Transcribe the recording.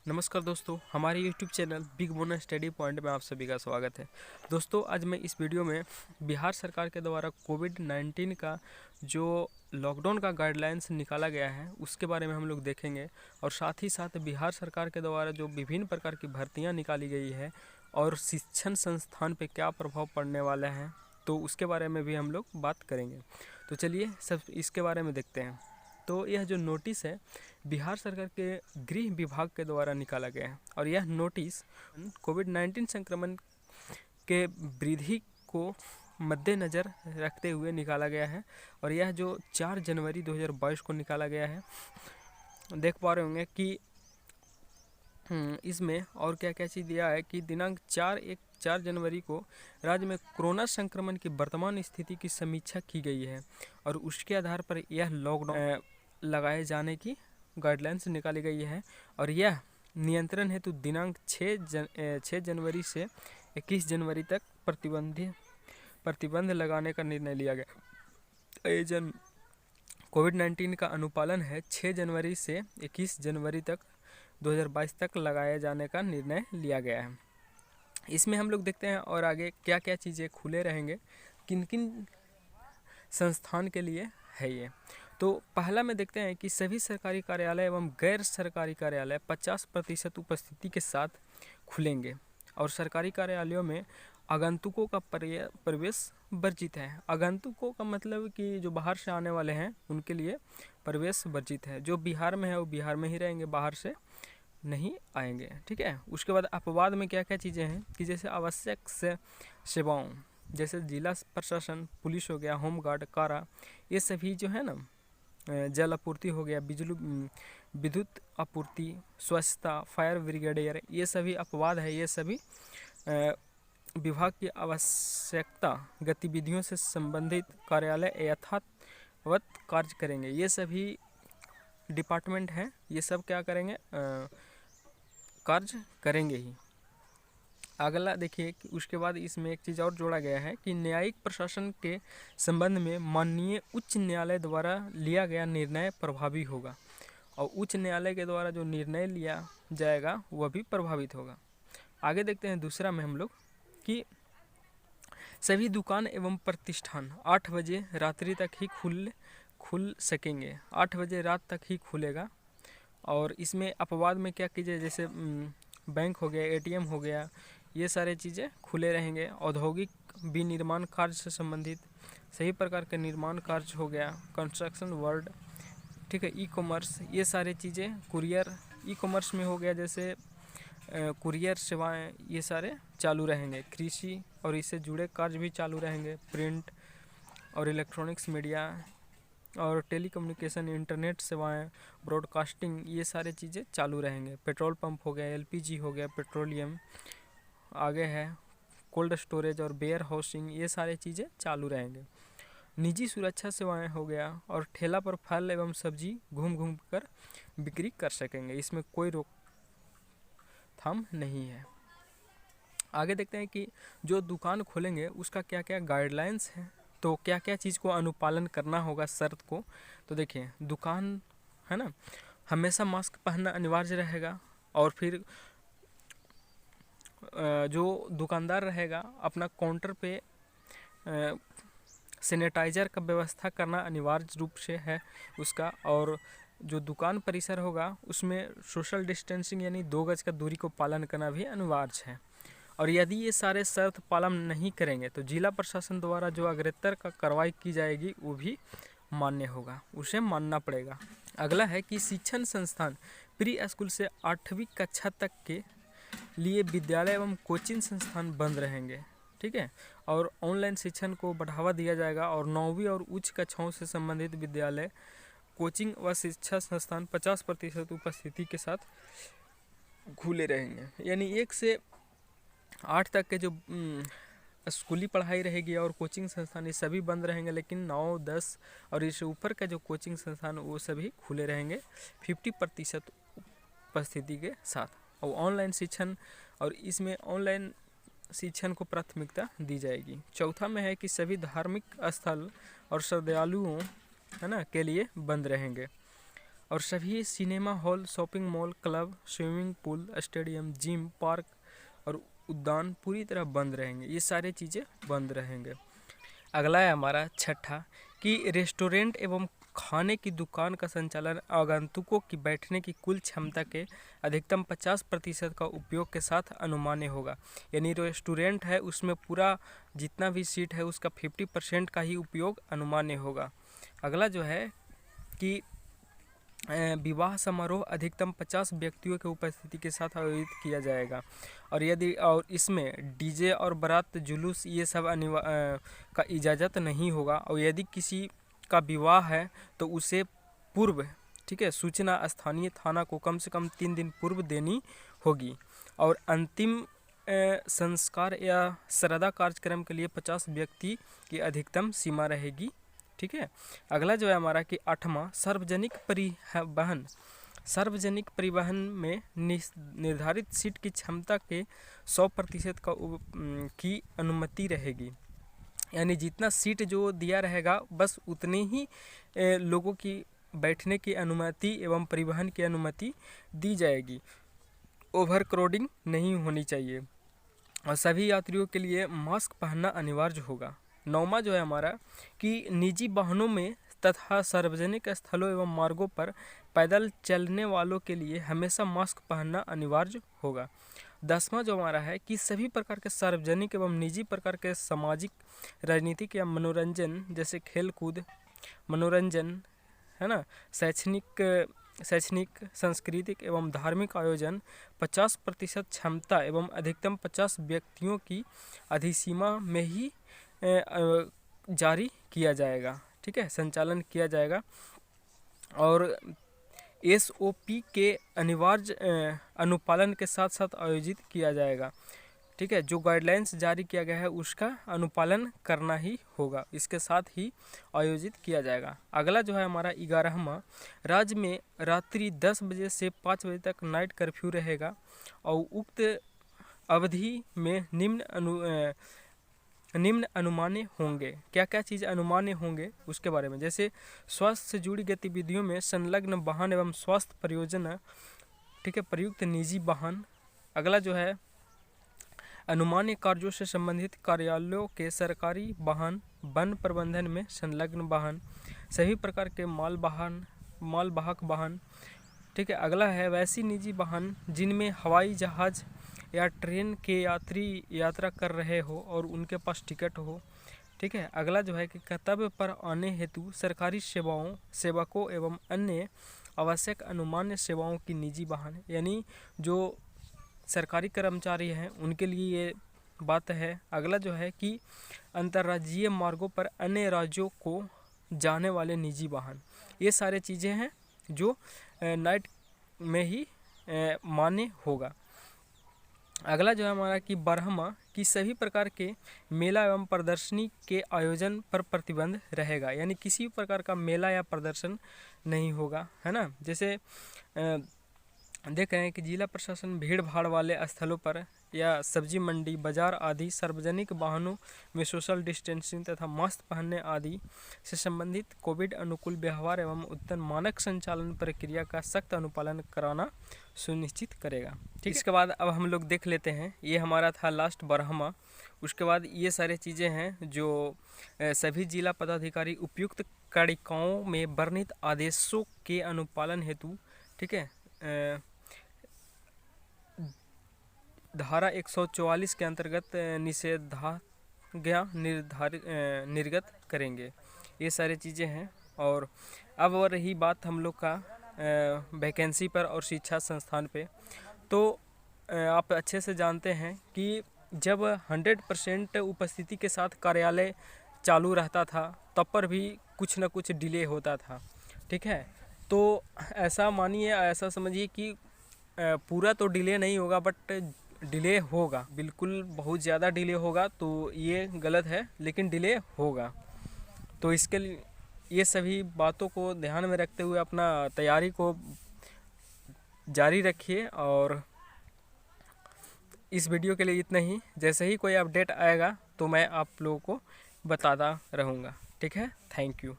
नमस्कार दोस्तों, हमारे YouTube channel big bonus study point में आप सभी का स्वागत है। दोस्तों, आज मैं इस वीडियो में बिहार सरकार के द्वारा कोविड-19 का जो लॉकडाउन का गाइडलाइंस निकाला गया है उसके बारे में हम लोग देखेंगे और साथ ही साथ बिहार सरकार के द्वारा जो विभिन्न प्रकार की भर्तियां निकाली गई है और शिक्षण संस्थान पे क्या प्रभाव पड़ने वाला है, तो उसके बारे में भी हम लोग बात करेंगे। तो चलिए सब इसके बारे में देखते हैं। तो यह जो नोटिस है बिहार सरकार के गृह विभाग के द्वारा निकाला गया है और यह नोटिस कोविड-19 संक्रमण के वृद्धि को मद्देनज़र रखते हुए निकाला गया है और यह जो 4 जनवरी 2022 को निकाला गया है। देख पा रहे होंगे कि इसमें और क्या क्या चीज़ दिया है कि दिनांक 4 जनवरी को राज्य में कोरोना संक्रमण की वर्तमान स्थिति की समीक्षा की गई है और उसके आधार पर यह लॉकडाउन लगाए जाने की गाइडलाइंस निकाली गई है और यह नियंत्रण हेतु दिनांक 6 जनवरी से 21 जनवरी तक प्रतिबंध लगाने का निर्णय लिया गया। कोविड-19 का अनुपालन है 6 जनवरी से 21 जनवरी तक 2022 तक लगाए जाने का निर्णय लिया गया है। इसमें हम लोग देखते हैं और आगे क्या क्या चीज़ें खुले रहेंगे, किन किन संस्थान के लिए है ये। तो पहला में देखते हैं कि सभी सरकारी कार्यालय एवं गैर सरकारी कार्यालय 50% उपस्थिति के साथ खुलेंगे और सरकारी कार्यालयों में आगंतुकों का प्रवेश वर्जित है। आगंतुकों का मतलब कि जो बाहर से आने वाले हैं उनके लिए प्रवेश वर्जित है। जो बिहार में है वो बिहार में ही रहेंगे, बाहर से नहीं आएंगे। ठीक है। उसके बाद अपवाद में क्या क्या चीज़ें हैं कि जैसे आवश्यक सेवाओं जैसे जिला प्रशासन, पुलिस हो गया, होमगार्ड, कारा, ये सभी जो है ना, जल आपूर्ति हो गया, विद्युत आपूर्ति, स्वच्छता, फायर ब्रिगेडियर, ये सभी अपवाद है। ये सभी विभाग की आवश्यकता गतिविधियों से संबंधित कार्यालय यथावत कार्य करेंगे। ये सभी डिपार्टमेंट हैं, ये सब क्या करेंगे, कार्य करेंगे ही। अगला देखिए कि उसके बाद इसमें एक चीज़ और जोड़ा गया है कि न्यायिक प्रशासन के संबंध में माननीय उच्च न्यायालय द्वारा लिया गया निर्णय प्रभावी होगा और उच्च न्यायालय के द्वारा जो निर्णय लिया जाएगा वह भी प्रभावित होगा। आगे देखते हैं दूसरा में हम लोग कि सभी दुकान एवं प्रतिष्ठान 8 बजे रात्रि तक ही खुल सकेंगे। 8 बजे रात तक ही खुलेगा और इसमें अपवाद में क्या कीजिए, जैसे बैंक हो गया, ATM हो गया, ये सारे चीज़ें खुले रहेंगे। औद्योगिक विनिर्माण कार्य से संबंधित सही प्रकार के निर्माण कार्य हो गया, कंस्ट्रक्शन वर्ल्ड, ठीक है, ई-कॉमर्स, ये सारे चीज़ें, कुरियर, ई-कॉमर्स में हो गया जैसे कुरियर सेवाएं, ये सारे चालू रहेंगे। कृषि और इससे जुड़े कार्य भी चालू रहेंगे। प्रिंट और इलेक्ट्रॉनिक्स मीडिया और टेलीकम्युनिकेशन, इंटरनेट सेवाएं, ब्रॉडकास्टिंग, ये सारे चीज़ें चालू रहेंगे। पेट्रोल पंप हो गया, LPG हो गया, पेट्रोलियम, आगे है कोल्ड स्टोरेज और वेयर हाउसिंग, ये सारे चीज़ें चालू रहेंगे। निजी सुरक्षा सेवाएं हो गया और ठेला पर फल एवं सब्जी घूम कर बिक्री कर सकेंगे। इसमें कोई रोकथाम नहीं है। आगे देखते हैं कि जो दुकान खोलेंगे उसका क्या क्या गाइडलाइंस है, तो क्या क्या चीज़ को अनुपालन करना होगा शर्त को। तो देखिए, दुकान है ना, हमेशा मास्क पहनना अनिवार्य रहेगा और फिर जो दुकानदार रहेगा अपना काउंटर पे सैनिटाइज़र का व्यवस्था करना अनिवार्य रूप से है उसका। और जो दुकान परिसर होगा उसमें सोशल डिस्टेंसिंग यानी 2 गज का दूरी को पालन करना भी अनिवार्य है। और यदि ये सारे शर्त पालन नहीं करेंगे तो जिला प्रशासन द्वारा जो अग्रेतर का कार्रवाई की जाएगी वो भी मान्य होगा, उसे मानना पड़ेगा। अगला है कि शिक्षण संस्थान प्री स्कूल से 8वीं कक्षा तक के लिए विद्यालय एवं कोचिंग संस्थान बंद रहेंगे। ठीक है। और ऑनलाइन शिक्षण को बढ़ावा दिया जाएगा और 9वीं और उच्च कक्षाओं से संबंधित विद्यालय, कोचिंग व शिक्षा संस्थान 50% उपस्थिति के साथ खुले रहेंगे। यानी 1 से 8 तक के जो स्कूली पढ़ाई रहेगी और कोचिंग संस्थान ये सभी बंद रहेंगे, लेकिन 9, 10 और इससे ऊपर का जो कोचिंग संस्थान वो सभी खुले रहेंगे 50% उपस्थिति के साथ। और ऑनलाइन शिक्षण, और इसमें ऑनलाइन शिक्षण को प्राथमिकता दी जाएगी। चौथा में है कि सभी धार्मिक स्थल और श्रद्धालुओं है ना के लिए बंद रहेंगे। और सभी cinema hall, shopping mall, club, swimming pool, stadium, gym, park और उद्यान पूरी तरह बंद रहेंगे। ये सारी चीज़ें बंद रहेंगे। अगला है हमारा छठा कि रेस्टोरेंट एवं खाने की दुकान का संचालन आगंतुकों की बैठने की कुल क्षमता के अधिकतम 50% का उपयोग के साथ अनुमान्य होगा। यानी रेस्टोरेंट है उसमें पूरा जितना भी सीट है उसका 50% का ही उपयोग अनुमान्य होगा। अगला जो है कि विवाह समारोह अधिकतम 50 व्यक्तियों के उपस्थिति के साथ आयोजित किया जाएगा। और इसमें डीजे और बारात जुलूस ये सब का इजाज़त नहीं होगा। और यदि किसी का विवाह है तो उसे पूर्व, ठीक है, सूचना स्थानीय थाना को कम से कम 3 दिन पूर्व देनी होगी। और अंतिम संस्कार या श्राद्ध कार्यक्रम के लिए 50 व्यक्ति की अधिकतम सीमा रहेगी। ठीक है। अगला जो है हमारा कि 8वां सार्वजनिक परिवहन। सार्वजनिक परिवहन में निर्धारित सीट की क्षमता के 100% की अनुमति रहेगी। यानी जितना सीट जो दिया रहेगा बस उतने ही लोगों की बैठने की अनुमति एवं परिवहन की अनुमति दी जाएगी। ओवर क्राउडिंग नहीं होनी चाहिए और सभी यात्रियों के लिए मास्क पहनना अनिवार्य होगा। 9वां जो है हमारा कि निजी वाहनों में तथा सार्वजनिक स्थलों एवं मार्गों पर पैदल चलने वालों के लिए हमेशा मास्क पहनना अनिवार्य होगा। 10वां जो हमारा है कि सभी प्रकार के सार्वजनिक एवं निजी प्रकार के सामाजिक, राजनीतिक या मनोरंजन जैसे खेल कूद, मनोरंजन है ना, शैक्षणिक, सांस्कृतिक एवं धार्मिक आयोजन 50% क्षमता एवं अधिकतम 50 व्यक्तियों की अधिसीमा में ही जारी किया जाएगा। ठीक है, संचालन किया जाएगा। और SOP के अनिवार्य अनुपालन के साथ साथ आयोजित किया जाएगा। ठीक है, जो गाइडलाइंस जारी किया गया है उसका अनुपालन करना ही होगा, इसके साथ ही आयोजित किया जाएगा। अगला जो है हमारा 11वां, राज्य में रात्रि 10 बजे से 5 बजे तक नाइट कर्फ्यू रहेगा और उक्त अवधि में निम्न अनुमान्य होंगे। क्या क्या चीज़ अनुमान्य होंगे उसके बारे में, जैसे स्वास्थ्य से जुड़ी गतिविधियों में संलग्न वाहन एवं स्वास्थ्य परियोजना, ठीक है, प्रयुक्त निजी वाहन। अगला जो है अनुमान्य कार्यों से संबंधित कार्यालयों के सरकारी वाहन, वन प्रबंधन में संलग्न वाहन, सभी प्रकार के मालवाहक वाहन। ठीक है। अगला है वैसी निजी वाहन जिनमें हवाई जहाज़ या ट्रेन के यात्री यात्रा कर रहे हो और उनके पास टिकट हो। ठीक है। अगला जो है कि कर्तव्य पर आने हेतु सरकारी सेवकों एवं अन्य आवश्यक अनुमान्य सेवाओं की निजी वाहन, यानी जो सरकारी कर्मचारी हैं उनके लिए ये बात है। अगला जो है कि अंतर्राज्यीय मार्गों पर अन्य राज्यों को जाने वाले निजी वाहन, ये सारे चीज़ें हैं जो नाइट में ही मान्य होगा। अगला जो है हमारा कि 12वां कि सभी प्रकार के मेला एवं प्रदर्शनी के आयोजन पर प्रतिबंध रहेगा, यानी किसी प्रकार का मेला या प्रदर्शन नहीं होगा, है ना। जैसे देख रहे हैं कि जिला प्रशासन भीड़ भाड़ वाले स्थलों पर या सब्जी मंडी, बाजार आदि सार्वजनिक वाहनों में सोशल डिस्टेंसिंग तथा मास्क पहनने आदि से संबंधित कोविड अनुकूल व्यवहार एवं उत्तम मानक संचालन प्रक्रिया का सख्त अनुपालन कराना सुनिश्चित करेगा। ठीक, इसके बाद अब हम लोग देख लेते हैं, ये हमारा था लास्ट 12वां। उसके बाद ये सारे चीज़ें हैं जो सभी जिला पदाधिकारी उपयुक्त कारिकाओं में वर्णित आदेशों के अनुपालन हेतु, ठीक है, धारा 144 के अंतर्गत निषेधाज्ञा निर्गत करेंगे। ये सारी चीज़ें हैं। और अब रही बात हम लोग का वैकेंसी पर और शिक्षा संस्थान पे, तो आप अच्छे से जानते हैं कि जब 100% उपस्थिति के साथ कार्यालय चालू रहता था तब पर भी कुछ न कुछ डिले होता था। ठीक है, तो ऐसा मानिए, ऐसा समझिए कि पूरा तो डिले नहीं होगा बट डिले होगा, बिल्कुल बहुत ज़्यादा डिले होगा तो ये गलत है, लेकिन डिले होगा। तो इसके लिए ये सभी बातों को ध्यान में रखते हुए अपना तैयारी को जारी रखिए। और इस वीडियो के लिए इतना ही। जैसे ही कोई अपडेट आएगा तो मैं आप लोगों को बताता रहूँगा। ठीक है, थैंक यू।